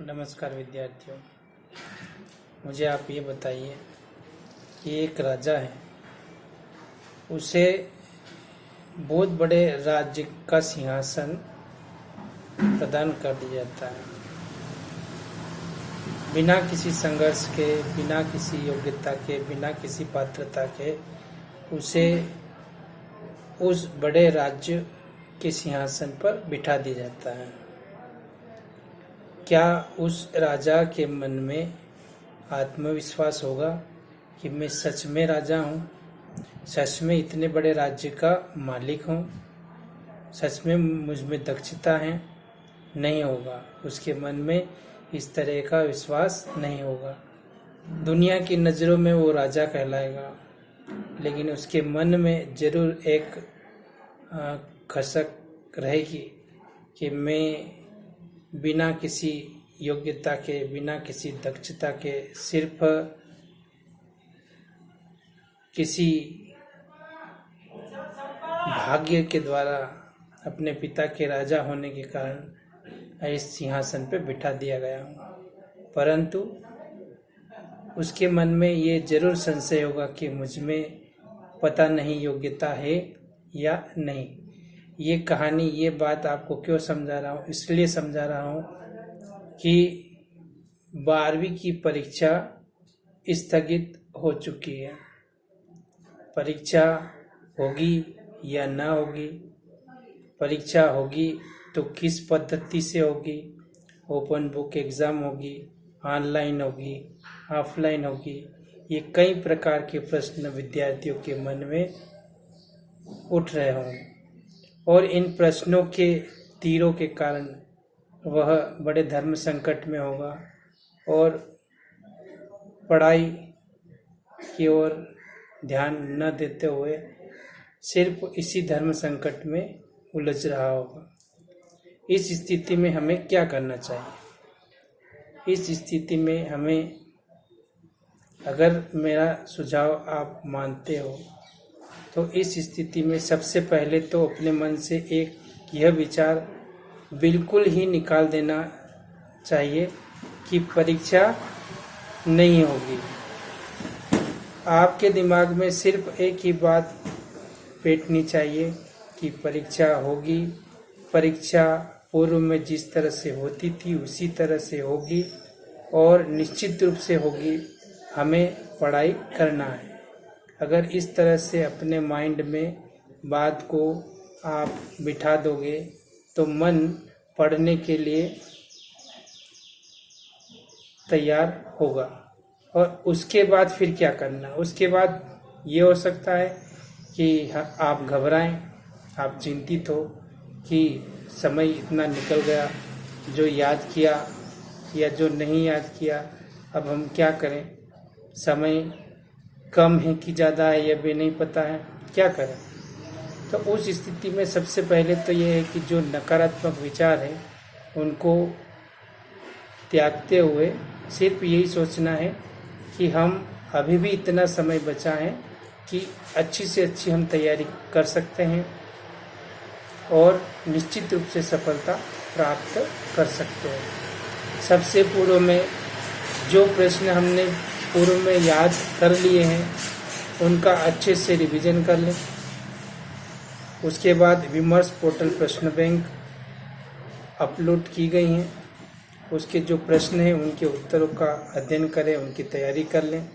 नमस्कार विद्यार्थियों, मुझे आप ये बताइए कि एक राजा है, उसे बहुत बड़े राज्य का सिंहासन प्रदान कर दिया जाता है। बिना किसी संघर्ष के, बिना किसी योग्यता के, बिना किसी पात्रता के उसे उस बड़े राज्य के सिंहासन पर बिठा दिया जाता है। क्या उस राजा के मन में आत्मविश्वास होगा कि मैं सच में राजा हूँ, सच में इतने बड़े राज्य का मालिक हूँ, सच में मुझ में दक्षता है? नहीं होगा। उसके मन में इस तरह का विश्वास नहीं होगा। दुनिया की नज़रों में वो राजा कहलाएगा, लेकिन उसके मन में जरूर एक खसक रहेगी कि मैं बिना किसी योग्यता के, बिना किसी दक्षता के, सिर्फ किसी भाग्य के द्वारा अपने पिता के राजा होने के कारण इस सिंहासन पे बिठा दिया गया हूँ। परंतु उसके मन में ये जरूर संशय होगा कि मुझ में पता नहीं योग्यता है या नहीं। ये कहानी, ये बात आपको क्यों समझा रहा हूँ? इसलिए समझा रहा हूँ कि 12वीं की परीक्षा स्थगित हो चुकी है। परीक्षा होगी या ना होगी, परीक्षा होगी तो किस पद्धति से होगी? ओपन बुक एग्ज़ाम होगी, ऑनलाइन होगी, ऑफलाइन होगी? ये कई प्रकार के प्रश्न विद्यार्थियों के मन में उठ रहे होंगे और इन प्रश्नों के तीरों के कारण वह बड़े धर्म संकट में होगा और पढ़ाई की ओर ध्यान न देते हुए सिर्फ इसी धर्म संकट में उलझ रहा होगा। इस स्थिति में हमें क्या करना चाहिए? इस स्थिति में हमें, अगर मेरा सुझाव आप मानते हो, तो इस स्थिति में सबसे पहले तो अपने मन से एक यह विचार बिल्कुल ही निकाल देना चाहिए कि परीक्षा नहीं होगी। आपके दिमाग में सिर्फ एक ही बात बैठनी चाहिए कि परीक्षा होगी। परीक्षा पूर्व में जिस तरह से होती थी उसी तरह से होगी और निश्चित रूप से होगी। हमें पढ़ाई करना है। अगर इस तरह से अपने माइंड में बात को आप बिठा दोगे तो मन पढ़ने के लिए तैयार होगा। और उसके बाद फिर क्या करना? उसके बाद ये हो सकता है कि आप घबराएं, आप चिंतित हो कि समय इतना निकल गया, जो याद किया या जो नहीं याद किया, अब हम क्या करें? समय कम है कि ज़्यादा है यह भी नहीं पता है, क्या करें? तो उस स्थिति में सबसे पहले तो ये है कि जो नकारात्मक विचार है उनको त्यागते हुए सिर्फ यही सोचना है कि हम अभी भी इतना समय बचा है कि अच्छी से अच्छी हम तैयारी कर सकते हैं और निश्चित रूप से सफलता प्राप्त कर सकते हैं। सबसे पूर्व में जो प्रश्न हमने पूर्व में याद कर लिए हैं उनका अच्छे से रिवीजन कर लें। उसके बाद विमर्श पोर्टल प्रश्न बैंक अपलोड की गई हैं, उसके जो प्रश्न हैं उनके उत्तरों का अध्ययन करें, उनकी तैयारी कर लें।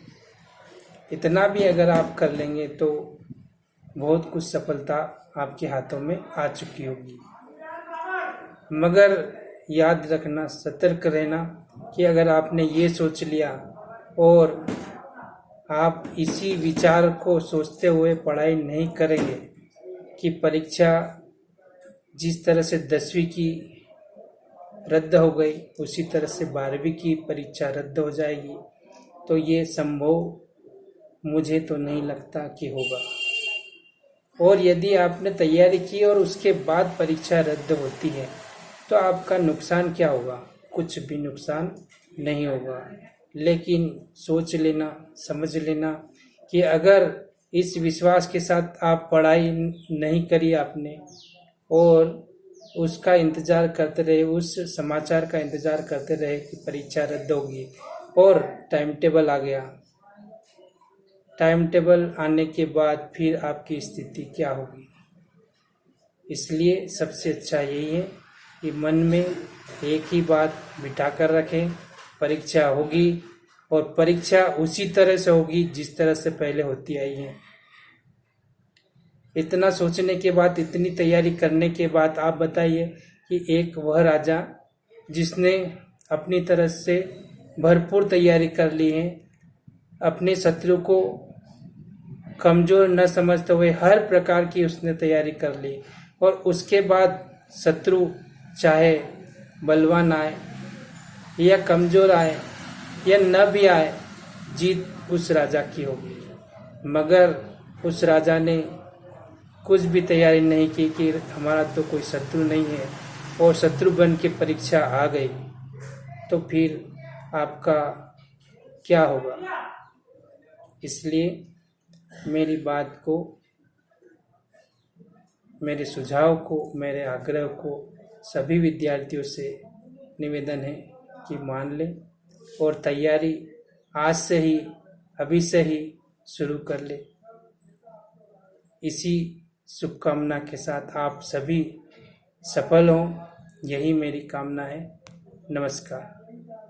इतना भी अगर आप कर लेंगे तो बहुत कुछ सफलता आपके हाथों में आ चुकी होगी। मगर याद रखना, सतर्क रहना कि अगर आपने ये सोच लिया और आप इसी विचार को सोचते हुए पढ़ाई नहीं करेंगे कि परीक्षा जिस तरह से 10वीं की रद्द हो गई उसी तरह से 12वीं की परीक्षा रद्द हो जाएगी, तो ये संभव मुझे तो नहीं लगता कि होगा। और यदि आपने तैयारी की और उसके बाद परीक्षा रद्द होती है तो आपका नुकसान क्या होगा? कुछ भी नुकसान नहीं होगा। लेकिन सोच लेना, समझ लेना कि अगर इस विश्वास के साथ आप पढ़ाई नहीं करी आपने और उसका इंतज़ार करते रहे, उस समाचार का इंतज़ार करते रहे कि परीक्षा रद्द होगी, और टाइम टेबल आ गया। टाइम टेबल आने के बाद फिर आपकी स्थिति क्या होगी। इसलिए सबसे अच्छा यही है कि मन में एक ही बात बिठा कर रखें, परीक्षा होगी, और परीक्षा उसी तरह से होगी जिस तरह से पहले होती आई है। इतना सोचने के बाद, इतनी तैयारी करने के बाद आप बताइए कि एक वह राजा जिसने अपनी तरफ से भरपूर तैयारी कर ली है, अपने शत्रु को कमज़ोर न समझते हुए हर प्रकार की उसने तैयारी कर ली, और उसके बाद शत्रु चाहे बलवान आए या कमज़ोर आए या न भी आए, जीत उस राजा की होगी। मगर उस राजा ने कुछ भी तैयारी नहीं की कि हमारा तो कोई शत्रु नहीं है, और शत्रु बन के परीक्षा आ गई, तो फिर आपका क्या होगा। इसलिए मेरी बात को, मेरे सुझाव को, मेरे आग्रह को सभी विद्यार्थियों से निवेदन है कि मान लें और तैयारी आज से ही, अभी से ही शुरू कर ले। इसी शुभकामना के साथ आप सभी सफल हों, यही मेरी कामना है। नमस्कार।